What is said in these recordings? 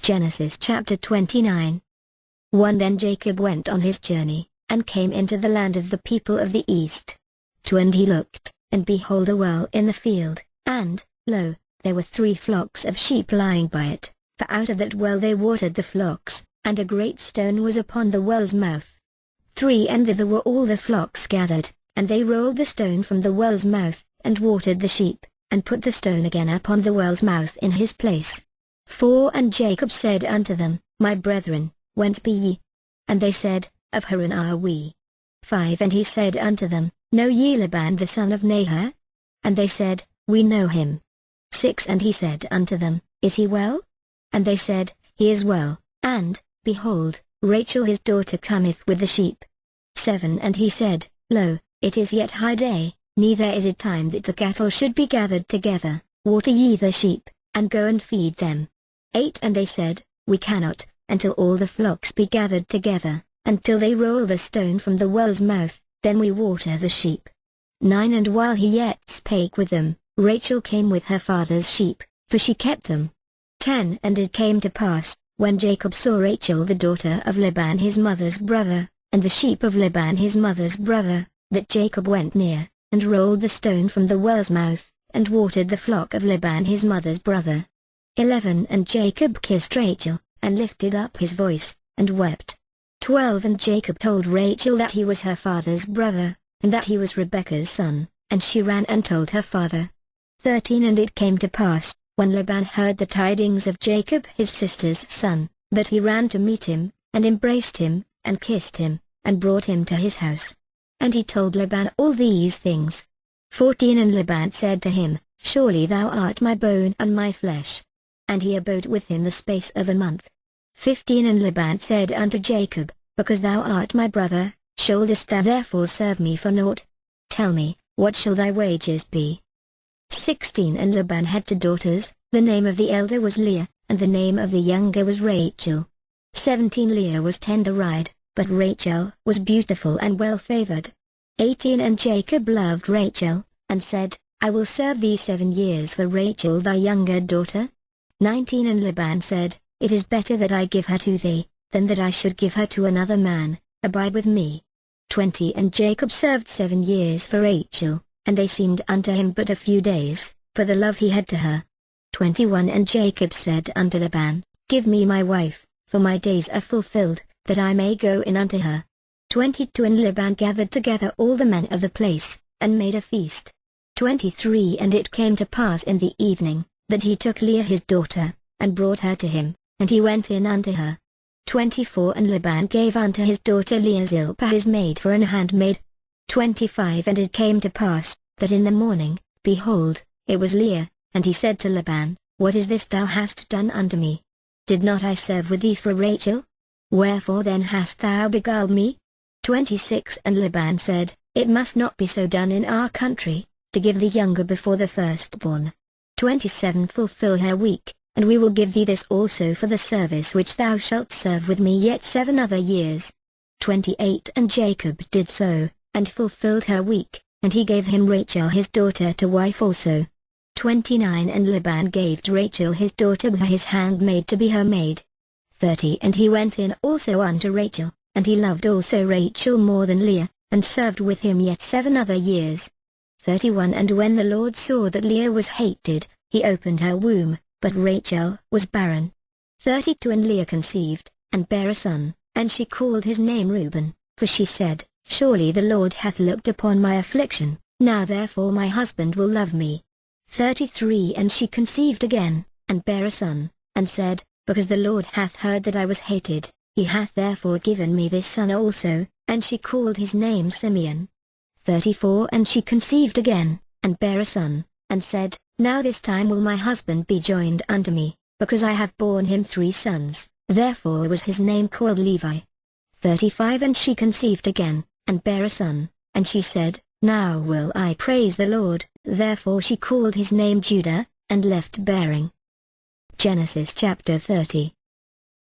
Genesis chapter 29. 1 Then Jacob went on his journey, and came into the land of the people of the east. 2 And he looked, and behold a well in the field, and, lo, there were 3 flocks of sheep lying by it, for out of that well they watered the flocks, and a great stone was upon the well's mouth. 3 And thither were all the flocks gathered, and they rolled the stone from the well's mouth, and watered the sheep, and put the stone again upon the well's mouth in his place. 4 And Jacob said unto them, My brethren, whence be ye? And they said, Of Haran are we. 5 And he said unto them, Know ye Laban the son of Nahor? And they said, We know him. 6 And he said unto them, Is he well? And they said, He is well, and, behold, Rachel his daughter cometh with the sheep. 7 And he said, Lo, it is yet high day, neither is it time that the cattle should be gathered together, water ye the sheep, and go and feed them. 8 And they said, We cannot, until all the flocks be gathered together, until they roll the stone from the well's mouth, then we water the sheep. 9 And while he yet spake with them, Rachel came with her father's sheep, for she kept them. 10 And it came to pass, when Jacob saw Rachel the daughter of Laban his mother's brother, and the sheep of Laban his mother's brother, that Jacob went near, and rolled the stone from the well's mouth, and watered the flock of Laban his mother's brother. 11 And Jacob kissed Rachel, and lifted up his voice, and wept. 12 And Jacob told Rachel that he was her father's brother, and that he was Rebekah's son, and she ran and told her father. 13 And it came to pass, when Laban heard the tidings of Jacob his sister's son, that he ran to meet him, and embraced him, and kissed him, and brought him to his house. And he told Laban all these things. 14 And Laban said to him, Surely thou art my bone and my flesh. And he abode with him the space of a month. 15 And Laban said unto Jacob, Because thou art my brother, shouldest thou therefore serve me for naught? Tell me, what shall thy wages be? 16 And Laban had 2 daughters, the name of the elder was Leah, and the name of the younger was Rachel. 17 Leah was tender-eyed, but Rachel was beautiful and well-favored. 18 And Jacob loved Rachel, and said, I will serve thee 7 years for Rachel thy younger daughter. 19 And Laban said, It is better that I give her to thee, than that I should give her to another man, abide with me. 20 And Jacob served 7 years for Rachel, and they seemed unto him but a few days, for the love he had to her. 21 And Jacob said unto Laban, Give me my wife, for my days are fulfilled, that I may go in unto her. 22 And Laban gathered together all the men of the place, and made a feast. 23 And it came to pass in the evening, that he took Leah his daughter, and brought her to him, and he went in unto her. 24 And Laban gave unto his daughter Leah Zilpah his maid for an handmaid. 25 And it came to pass, that in the morning, behold, it was Leah, and he said to Laban, What is this thou hast done unto me? Did not I serve with thee for Rachel? Wherefore then hast thou beguiled me? 26 And Laban said, It must not be so done in our country, to give the younger before the firstborn. 27 Fulfill her week, and we will give thee this also for the service which thou shalt serve with me yet 7 other years. 28 And Jacob did so, and fulfilled her week, and he gave him Rachel his daughter to wife also. 29 And Laban gave Rachel his daughter Bilhah his handmaid to be her maid. 30 And he went in also unto Rachel, and he loved also Rachel more than Leah, and served with him yet 7 other years. 31 And when the Lord saw that Leah was hated, he opened her womb, but Rachel was barren. 32 And Leah conceived, and bare a son, and she called his name Reuben, for she said, Surely the Lord hath looked upon my affliction, now therefore my husband will love me. 33 And she conceived again, and bare a son, and said, Because the Lord hath heard that I was hated, he hath therefore given me this son also, and she called his name Simeon. 34 And she conceived again, and bare a son, and said, Now this time will my husband be joined unto me, because I have borne him 3 sons, therefore was his name called Levi. 35 And she conceived again, and bare a son, and she said, Now will I praise the Lord, therefore she called his name Judah, and left bearing. Genesis chapter 30.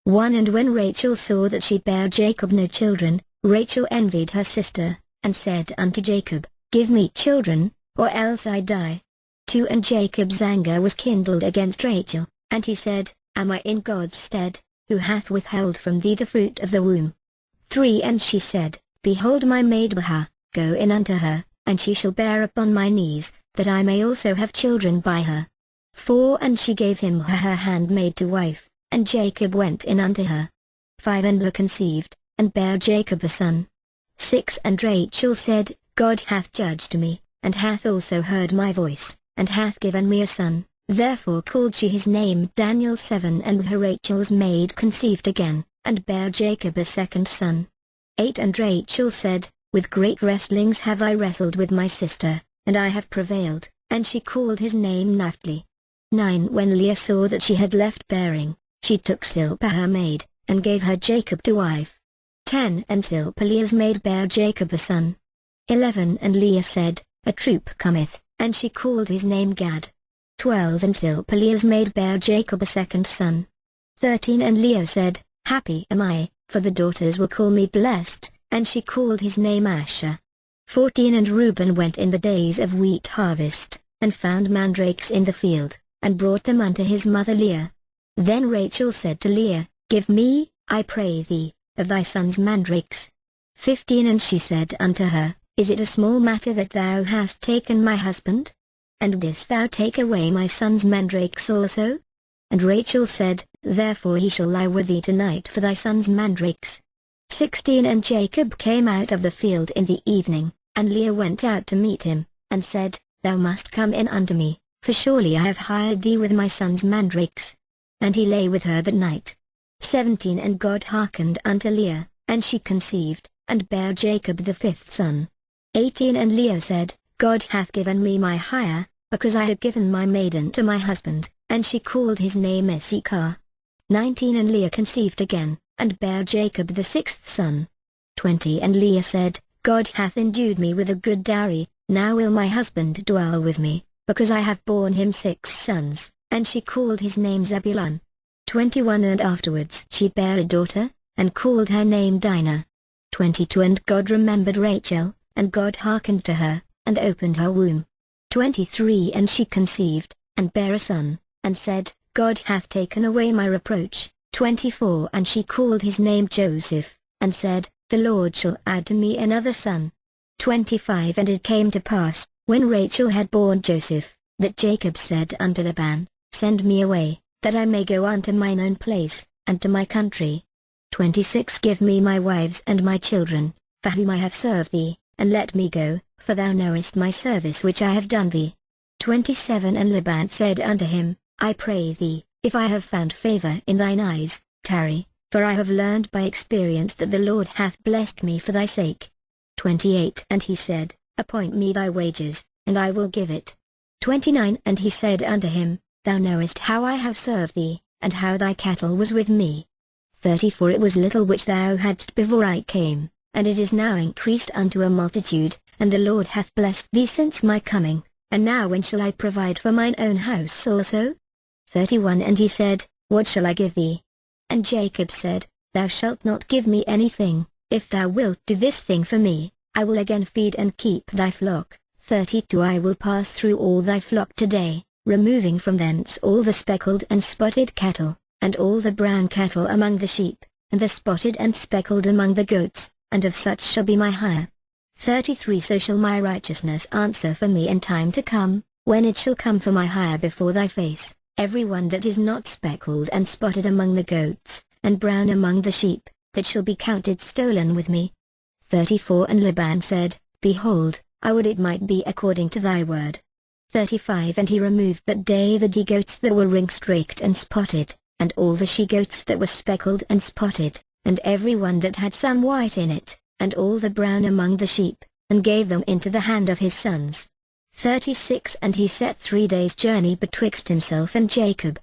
1 And when Rachel saw that she bare Jacob no children, Rachel envied her sister, and said unto Jacob, Give me children, or else I die. 2 And Jacob's anger was kindled against Rachel, and he said, am I in God's stead, who hath withheld from thee the fruit of the womb? 3 And she said, Behold my maid Bilhah, go in unto her, and she shall bear upon my knees, that I may also have children by her. 4 And she gave him her handmaid to wife, and Jacob went in unto her. 5 And Leah conceived, and bare Jacob a son. 6 And Rachel said, God hath judged me, and hath also heard my voice, and hath given me a son. Therefore called she his name Daniel. 7 And Rachel's maid conceived again, and bare Jacob a second son. 8 And Rachel said, With great wrestlings have I wrestled with my sister, and I have prevailed, and she called his name Naphtali. 9 When Leah saw that she had left bearing, she took Zilpah her maid, and gave her Jacob to wife. 10 And Zilpah Leah's maid bare Jacob a son. 11 And Leah said, A troop cometh, and she called his name Gad. 12 And Zilpah Leah's maid bare Jacob a second son. 13 And Leah said, Happy am I, for the daughters will call me blessed, and she called his name Asher. 14 And Reuben went in the days of wheat harvest, and found mandrakes in the field, and brought them unto his mother Leah. Then Rachel said to Leah, Give me, I pray thee, of thy son's mandrakes. 15 And she said unto her, Is it a small matter that thou hast taken my husband? And didst thou take away my son's mandrakes also? And Rachel said, Therefore he shall lie with thee tonight for thy son's mandrakes. 16 And Jacob came out of the field in the evening, and Leah went out to meet him, and said, Thou must come in unto me, for surely I have hired thee with my son's mandrakes. And he lay with her that night. 17 And God hearkened unto Leah, and she conceived, and bare Jacob the fifth son. 18 And Leah said, God hath given me my hire, because I had given my maiden to my husband, and she called his name Issachar. 19 And Leah conceived again, and bare Jacob the sixth son. 20 And Leah said, God hath endued me with a good dowry, now will my husband dwell with me, because I have borne him 6 sons, and she called his name Zebulun. 21 And afterwards she bare a daughter, and called her name Dinah. 22 And God remembered Rachel, and God hearkened to her, and opened her womb. 23 And she conceived, and bare a son, and said, God hath taken away my reproach. 24 And she called his name Joseph, and said, The Lord shall add to me another son. 25 And it came to pass, when Rachel had borne Joseph, that Jacob said unto Laban, Send me away, that I may go unto mine own place, and to my country. 26 Give me my wives and my children, for whom I have served thee, and let me go, for thou knowest my service which I have done thee. 27 And Laban said unto him, I pray thee, if I have found favor in thine eyes, tarry, for I have learned by experience that the Lord hath blessed me for thy sake. 28 And he said, Appoint me thy wages, and I will give it. 29 And he said unto him, Thou knowest how I have served thee, and how thy cattle was with me. 34 It was little which thou hadst before I came, and it is now increased unto a multitude, and the Lord hath blessed thee since my coming, and now when shall I provide for mine own house also? 31 And he said, What shall I give thee? And Jacob said, Thou shalt not give me anything, if thou wilt do this thing for me, I will again feed and keep thy flock. 32 I will pass through all thy flock today, removing from thence all the speckled and spotted cattle, and all the brown cattle among the sheep, and the spotted and speckled among the goats, and of such shall be my hire. 33 So shall my righteousness answer for me in time to come, when it shall come for my hire before thy face, every one that is not speckled and spotted among the goats, and brown among the sheep, that shall be counted stolen with me. 34 And Laban said, Behold, I would it might be according to thy word. 35 And he removed that day the he-goats that were ring-streaked and spotted, and all the she-goats that were speckled and spotted, and every one that had some white in it, and all the brown among the sheep, and gave them into the hand of his sons. 36 And he set 3 days' journey betwixt himself and Jacob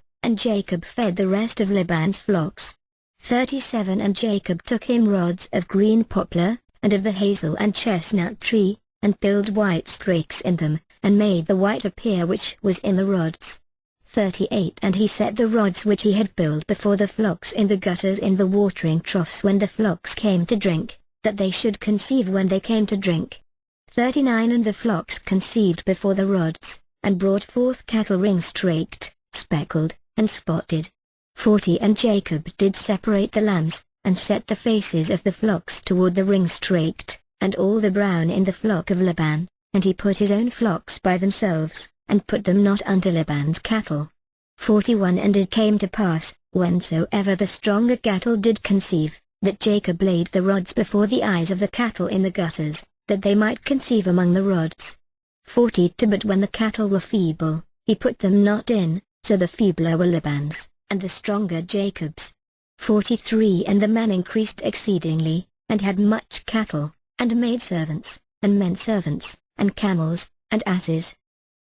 fed the rest of Laban's flocks. 37 And Jacob took him rods of green poplar, and of the hazel and chestnut tree, and filled white streaks in them, and made the white appear which was in the rods. 38 And he set the rods which he had filled before the flocks in the gutters in the watering troughs when the flocks came to drink, that they should conceive when they came to drink. 39 And the flocks conceived before the rods, and brought forth cattle ring-streaked, speckled, and spotted. 40 And Jacob did separate the lambs, and set the faces of the flocks toward the ring-straked, and all the brown in the flock of Laban, and he put his own flocks by themselves, and put them not unto Laban's cattle. 41 And it came to pass, whensoever the stronger cattle did conceive, that Jacob laid the rods before the eyes of the cattle in the gutters, that they might conceive among the rods. 42 But when the cattle were feeble, he put them not in, so the feebler were Laban's, and the stronger Jacob's. 43 And the man increased exceedingly, and had much cattle, and maidservants, and menservants, and camels, and asses.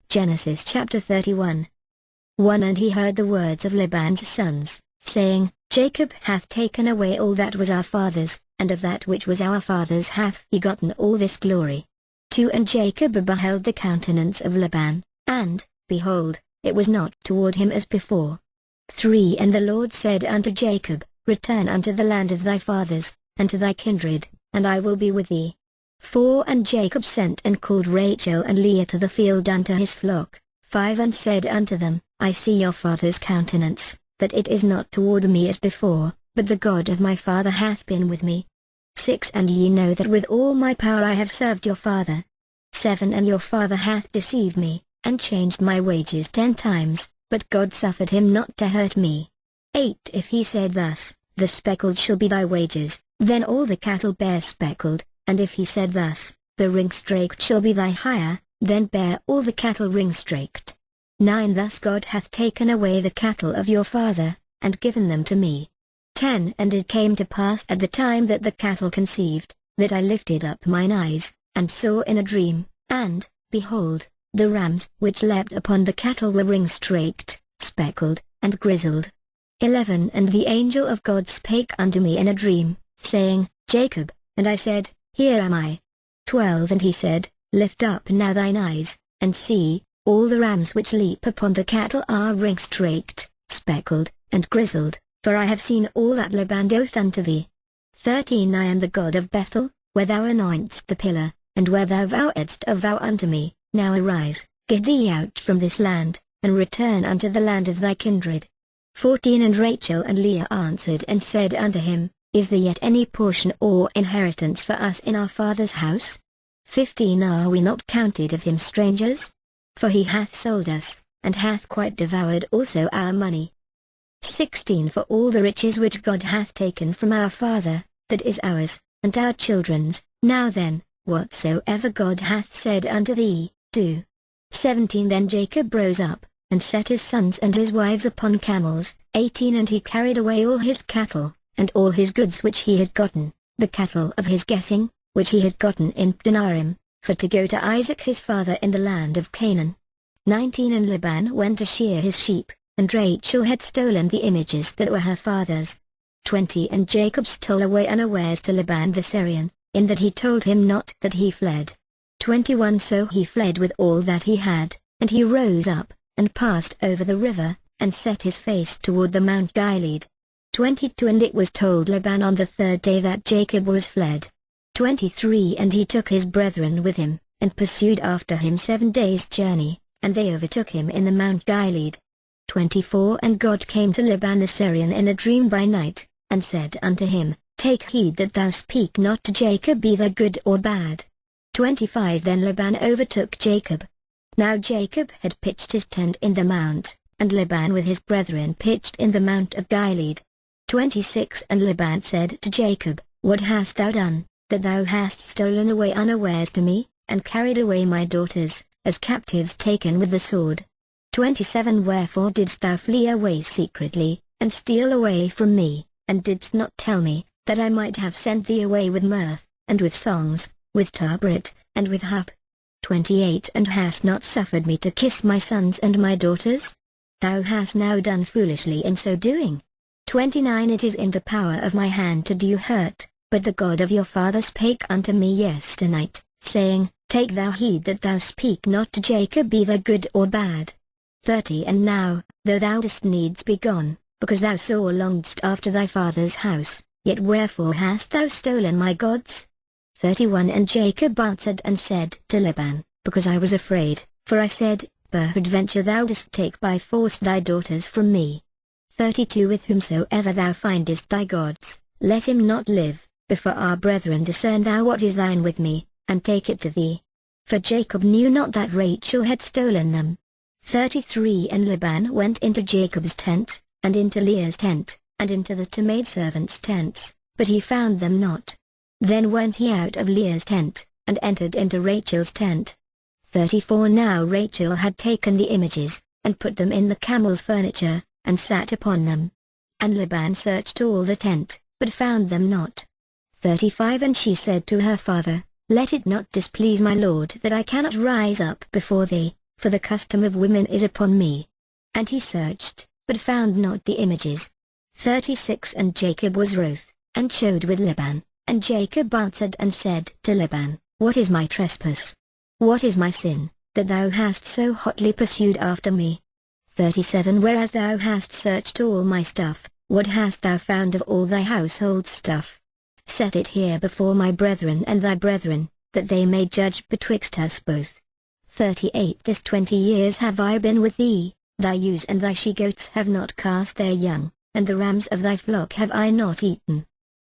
Genesis chapter 31. 1 And he heard the words of Laban's sons, saying, Jacob hath taken away all that was our father's, and of that which was our father's hath he gotten all this glory. 2 And Jacob beheld the countenance of Laban, and, behold, it was not toward him as before. 3 And the Lord said unto Jacob, Return unto the land of thy fathers, and to thy kindred, and I will be with thee. 4 And Jacob sent and called Rachel and Leah to the field unto his flock. 5 And said unto them, I see your father's countenance, that it is not toward me as before, but the God of my father hath been with me. 6 And ye know that with all my power I have served your father. 7 And your father hath deceived me, and changed my wages 10 times, but God suffered him not to hurt me. 8 If he said thus, The speckled shall be thy wages, then all the cattle bear speckled, and if he said thus, The ring-straked shall be thy hire, then bear all the cattle ring-straked. 9 Thus God hath taken away the cattle of your father, and given them to me. 10 And it came to pass at the time that the cattle conceived, that I lifted up mine eyes, and saw in a dream, and, behold, the rams which leapt upon the cattle were ring-straked, speckled, and grizzled. 11 And the angel of God spake unto me in a dream, saying, Jacob, and I said, Here am I. 12 And he said, Lift up now thine eyes, and see, all the rams which leap upon the cattle are ring-straked, speckled, and grizzled, for I have seen all that Laban doth unto thee. 13 I am the God of Bethel, where thou anointest the pillar, and where thou vowedst a vow unto me. Now arise, get thee out from this land, and return unto the land of thy kindred. 14 And Rachel and Leah answered and said unto him, Is there yet any portion or inheritance for us in our father's house? 15 Are we not counted of him strangers? For he hath sold us, and hath quite devoured also our money. 16 For all the riches which God hath taken from our father, that is ours, and our children's, now then, whatsoever God hath said unto thee, do. 17 Then Jacob rose up, and set his sons and his wives upon camels. 18 And he carried away all his cattle, and all his goods which he had gotten, the cattle of his guessing, which he had gotten in Pdannarim, for to go to Isaac his father in the land of Canaan. 19 And Laban went to shear his sheep, and Rachel had stolen the images that were her father's. 20 And Jacob stole away unawares to Laban the Syrian, in that he told him not that he fled. 21 So he fled with all that he had, and he rose up, and passed over the river, and set his face toward the Mount Gilead. 22 And it was told Laban on the third day that Jacob was fled. 23 And he took his brethren with him, and pursued after him 7 days' journey, and they overtook him in the Mount Gilead. 24 And God came to Laban the Syrian in a dream by night, and said unto him, Take heed that thou speak not to Jacob either good or bad. 25 Then Laban overtook Jacob. Now Jacob had pitched his tent in the mount, and Laban with his brethren pitched in the mount of Gilead. 26 And Laban said to Jacob, What hast thou done, that thou hast stolen away unawares to me, and carried away my daughters, as captives taken with the sword? 27 Wherefore didst thou flee away secretly, and steal away from me, and didst not tell me, that I might have sent thee away with mirth, and with songs, with tabret, and with harp? 28 And hast not suffered me to kiss my sons and my daughters? Thou hast now done foolishly in so doing. 29 It is in the power of my hand to do you hurt, but the God of your father spake unto me yesternight, saying, Take thou heed that thou speak not to Jacob either good or bad. 30 And now, though thou dost needs be gone, because thou sore longedst after thy father's house, yet wherefore hast thou stolen my gods? 31 And Jacob answered and said to Laban, Because I was afraid, for I said, Peradventure thou dost take by force thy daughters from me. 32 With whomsoever thou findest thy gods, let him not live. Before our brethren discern thou what is thine with me, and take it to thee. For Jacob knew not that Rachel had stolen them. 33 And Laban went into Jacob's tent, and into Leah's tent, and into the two maidservants' tents, but he found them not. Then went he out of Leah's tent, and entered into Rachel's tent. 34 Now Rachel had taken the images, and put them in the camel's furniture, and sat upon them. And Laban searched all the tent, but found them not. 35 And she said to her father, Let it not displease my lord that I cannot rise up before thee, for the custom of women is upon me. And he searched, but found not the images. 36 And Jacob was wroth, and chode with Laban, and Jacob answered and said to Laban, What is my trespass? What is my sin, that thou hast so hotly pursued after me? 37 Whereas thou hast searched all my stuff, what hast thou found of all thy household stuff? Set it here before my brethren and thy brethren, that they may judge betwixt us both. 38 This 20 years have I been with thee, thy ewes and thy she-goats have not cast their young, and the rams of thy flock have I not eaten.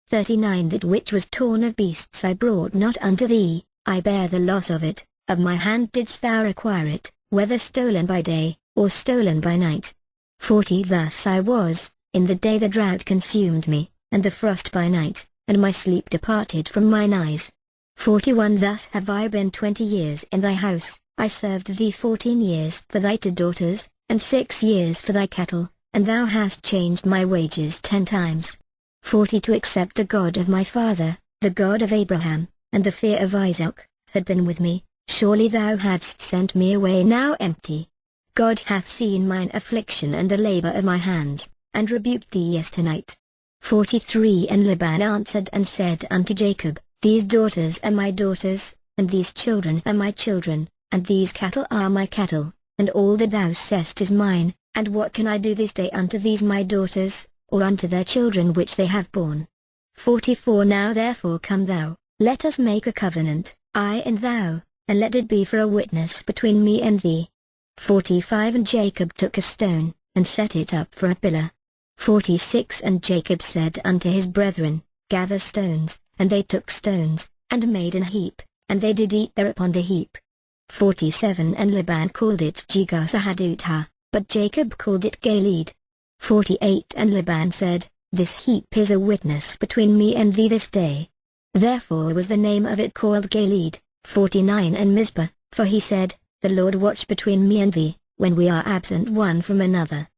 39 That which was torn of beasts I brought not unto thee, I bear the loss of it, of my hand didst thou acquire it, whether stolen by day, or stolen by night. 40 Thus I was, in the day the drought consumed me, and the frost by night, and my sleep departed from mine eyes. 41 Thus have I been 20 years in thy house, I served thee 14 years for thy 2 daughters, and 6 years for thy cattle, and thou hast changed my wages 10 times. 42 Except the God of my father, the God of Abraham, and the fear of Isaac, had been with me, surely thou hadst sent me away now empty. God hath seen mine affliction and the labor of my hands, and rebuked thee yesternight. 43 And Laban answered and said unto Jacob, These daughters are my daughters, and these children are my children, and these cattle are my cattle, and all that thou sayest is mine, and what can I do this day unto these my daughters, or unto their children which they have borne? 44 Now therefore come thou, let us make a covenant, I and thou, and let it be for a witness between me and thee. 45 And Jacob took a stone, and set it up for a pillar. 46 And Jacob said unto his brethren, Gather stones, and they took stones, and made an heap, and they did eat thereupon the heap. 47 And Laban called it Jegar-sahadutha, but Jacob called it Galeed. 48 And Laban said, This heap is a witness between me and thee this day. Therefore was the name of it called Galeed. 49 And Mizpah, for he said, The Lord watch between me and thee, when we are absent one from another.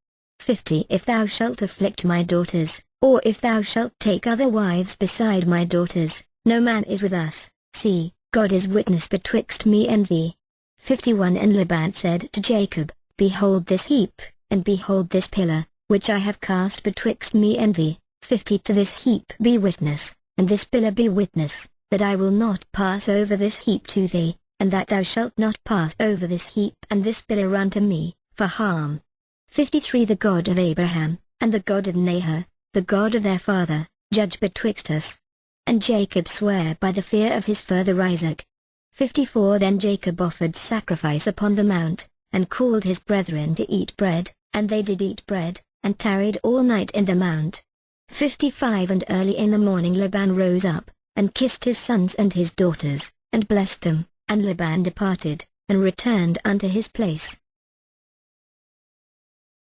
50 If thou shalt afflict my daughters, or if thou shalt take other wives beside my daughters, no man is with us, see, God is witness betwixt me and thee. 51 And Laban said to Jacob, Behold this heap, and behold this pillar, which I have cast betwixt me and thee. 50 To this heap be witness, and this pillar be witness, that I will not pass over this heap to thee, and that thou shalt not pass over this heap and this pillar unto me, for harm. 53 The God of Abraham, and the God of Nahor, the God of their father, judge betwixt us. And Jacob sware by the fear of his father Isaac. 54 Then Jacob offered sacrifice upon the mount, and called his brethren to eat bread, and they did eat bread, and tarried all night in the mount. 55 And early in the morning Laban rose up, and kissed his sons and his daughters, and blessed them, and Laban departed, and returned unto his place.